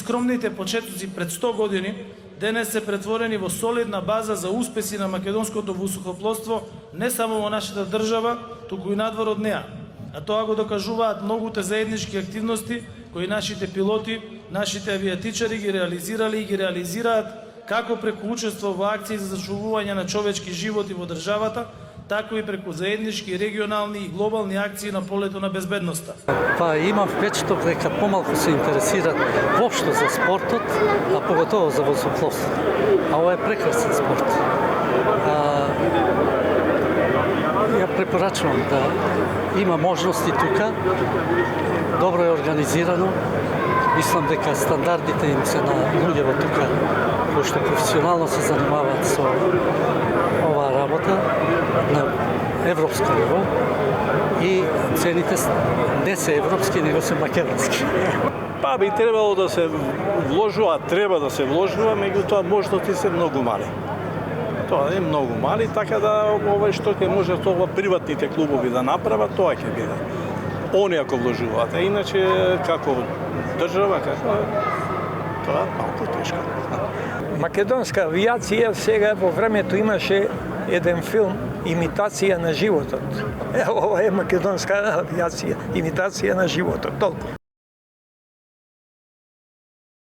скромните почетоци пред 100 години денес се претворени во солидна база за успеси на македонското воздухопловство не само во нашата држава, туку и надвор од неа. А тоа го докажуваат многуте заеднички активности кои нашите пилоти, нашите авиатичари ги реализирали и ги реализираат како преку учество во акции за зачувување на човечки животи во државата, тако и преку заеднички регионални и глобални акции на полето на безбедноста. Па имам впечаток дека помалку се интересираат воопшто за спортот, а поготово за воздухопловството. А ова е прекрасен спорт. Ја препорачувам да има можности тука, добро е организирано. Мислам дека стандардите им се на луѓето тука кои што професионално се занимаваат со оваа работа на европско ниво и цените не се европски, него се македонски. Па би требало да се вложува, треба да се вложува, меѓутоа можности се многу мали. Тоа е многу мали, така да ова што ќе може тоа приватните клубови да направат, тоа ќе биде. Они ако вложуваат, а иначе како држава, како тоа малку тешко. Македонска авиација сега во времето имаше еден филм имитација на животот. Ова е македонска авиација, имитација на животот. Толку.